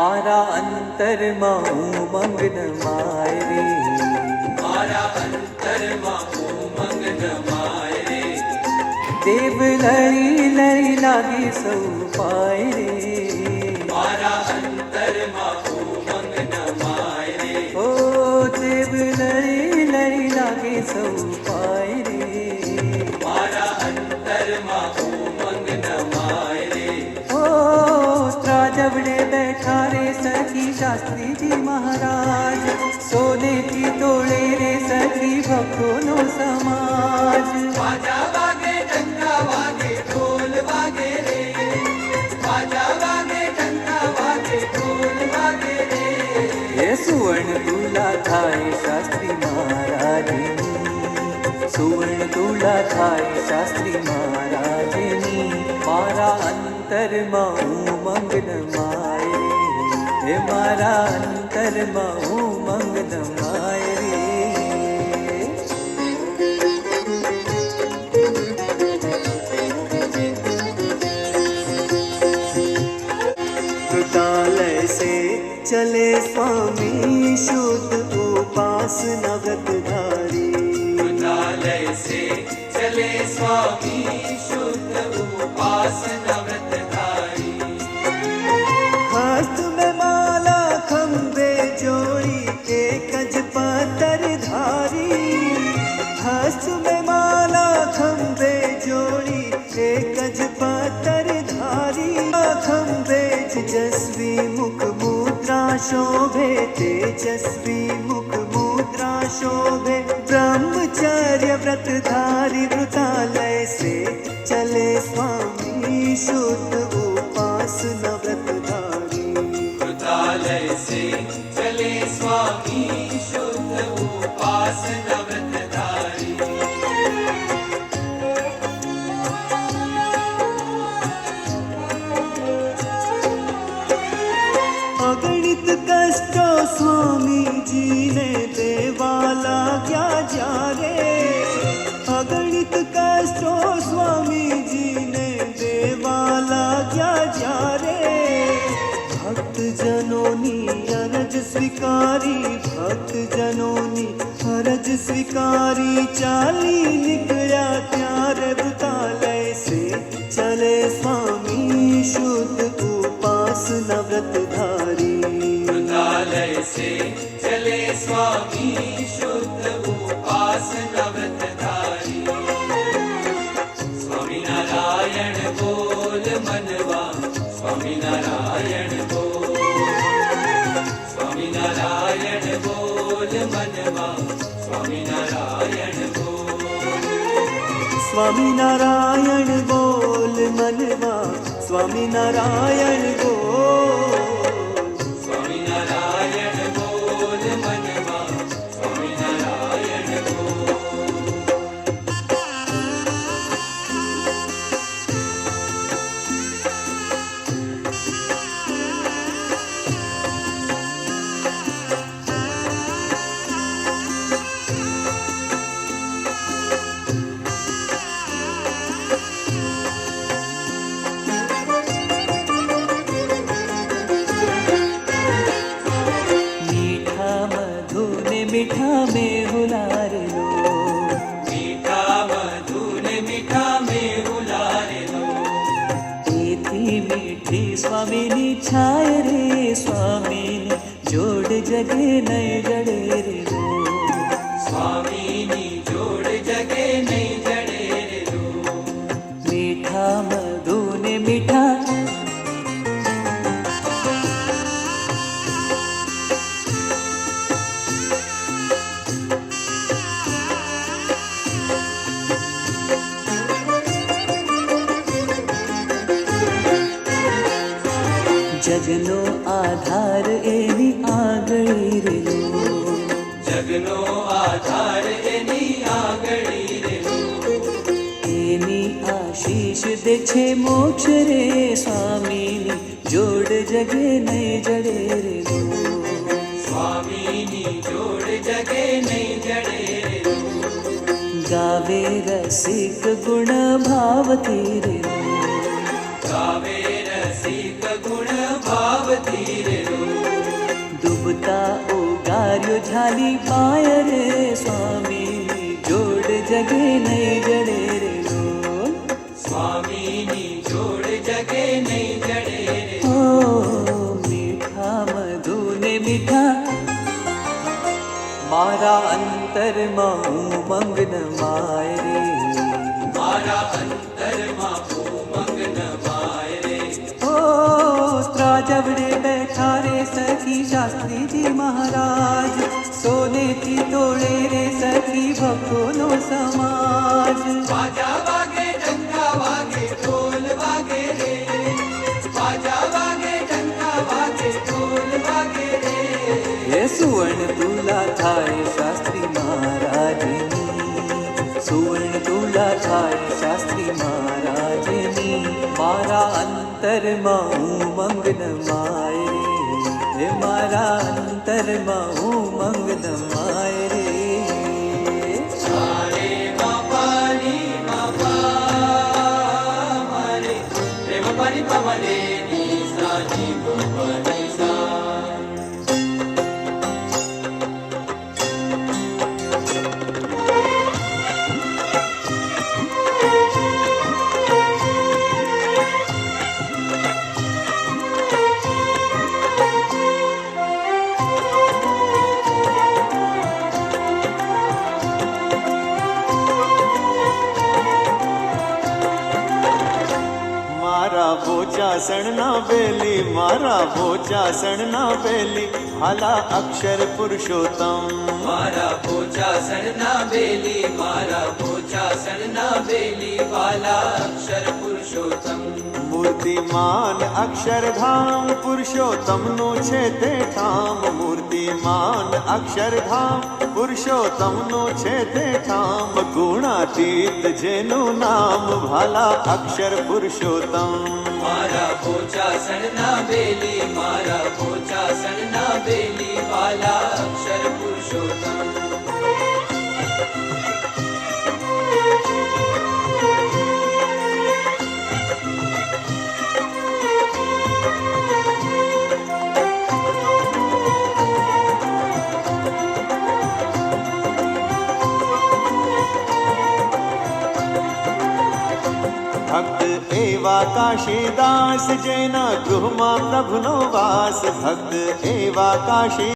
મારા અંતરમાં ઉમંગ નમાય રે, મારા અંતરમાં ઉમંગ નમાય રે, દેવ લઈ લઈ લાગે સૌ પાય રે, મારા અંતરમાં ઉમંગ નમાય રે, ઓ દેવ લઈ લઈ લાગે સૌ પાય રે, મારા અંતરમાં ઉમંગ નમાય રે, ઓ ત્રાજવડે બેઠા રે સખી શાસ્ત્રી જી મહારાજ, સોને કી તોળે રે સખી ભક્તોનો સમાજ, બાજા વાગે ટંકા વાગે ઢોલ વાગે રે, બાજા વાગે ટંકા વાગે ઢોલ વાગે રે, એ સુવર્ણ તુલા થાય શાસ્ત્રી મહારાજની, સુવર્ણ તુલા થાય શાસ્ત્રી મહારાજની, મારા અંતરમાં ઉમંગ નમાય રે, હે મારા અંતરમાં ઉમંગ નમાય રે. वृतालय से चले स्वामी शुद्ध उपासना व्रतधारी, वृतालय से चले स्वामी शुद्ध उपासना व्रतधारी, हस्त में माला खंबे जोड़ी एक ज पतर धारी, हस्त में माला खंबे जोड़ी एक ज पतर धारी, खंबे तेजस्वी मुख मुद्रा शोभे, तेजस्वी मुख मुद्रा शोभे, ब्रह्मचर्य व्रतधारी, वृतालय से चले स्वामी शुद्ध उपासना व्रतधारी, वृतालय से चले स्वामी शुद्ध उपासना व्रतधारी, अगणित कष्टों स्वामी जी ने देवाला क्या जा रे, अगणित कष्टों स्वामी जी ने देवाला क्या जा रे, भक्त जनोनी अरज स्वीकारी, भक्त जनोनी अरज स्वीकारी, चाली निकला त्यार, वृतालय से चले स्वामी शुद्ध उपासना व्रतधारी, वृतालय से चले स्वामी शुद्ध उपासना व्रतधारी, स्वामी नारायण बोल मनवा, स्वामी नारायण बोल, स्वामी नारायण बोल मनवा, स्वामी नारायण बोल, स्वामी नारायण बोल मनवा, स्वामी नारायण बोल, स्वामी नारायण बोल मनवा, स्वामी नारायण बोल, मीठा मधु ने मीठा में हुलार लो, मीठा मधु ने मीठा में हुलार लो, एथी मीठी स्वामीनी छाय रे, स्वामीनी जोड़ जगे नय जड़े रे लो, स्वामीनी जोड़ जगे नहीं जड़े रे लो, मीठा मधु ने मीठा, જગનો આધાર એની આગળી રે લો, જગનો આધાર એની આગળી રે લો, એની આશીષ દે છે મોક્ષ રે, સ્વામીની જોડ જગે નય જડે રે લો, स्वामीनी जोड़ जगे नहीं जड़े रे लो, गावे रसिक गुण भावती रे लो, गावे रसिक गुण भावती रे लो, झाली पाय रे स्वामीनी जोड जगे नहीं जडे रे बोल. स्वामीनी जोड जगे नहीं जडे रे. हो मीठा मधुने मीठा मारा अंतરમાં ઉમંગ ન માય રે. મારા અંતરમાં ઉમંગ ન માય રે. ओ ત્રાજવડે બેઠા રે સખી શાસ્ત્રી જી મહારાજ. સોનેથી તોડે રે સખી ભક્તોનો સમાજ. બાજા વાગે ડંકા વાગે ઢોલ વાગે રે. બાજા વાગે ડંકા વાગે ઢોલ વાગે રે. એ સુવર્ણ તુલા થાય શાસ્ત્રી મહારાજની. સુવર્ણ તુલા થાય શાસ્ત્રી મહારાજની. મારા અંતરમાં ઉમંગ ન માય રે. હે મારા અંતરમાં ઉમંગ ન માય રે. સારે બાપાની બાપા મારે પ્રેમ પરી પવને ની સાજી ગોપની સા. મારા બોચાસણના બેલી, મારા બોચાસણના બેલી, હાલા અક્ષર પુરુષોત્તમ. મારા પોચાસણના બેલી, મારા પોચાસણના બેલી, વાલા અક્ષર પુરુષોત્તમ. મૂર્તિમાન અક્ષરધામ પુરુષોત્તમનું છે તે ઠામ. મૂર્તિમાન અક્ષરધામ પુરુષોત્તમનું છે તે ઠામ. ગુણાતીત જેનું નામ ભાલા અક્ષર પુરુષોત્તમ. મારા પોચાસણના બેલી, મારા પોચાસણના બેલી, વાલા અક્ષર પુરુષોત્તમ. ભક્ત એવા કાશીદાસ જેના ગૃહમાં પ્રભુનો વાસ. ભક્ત એવા કાશી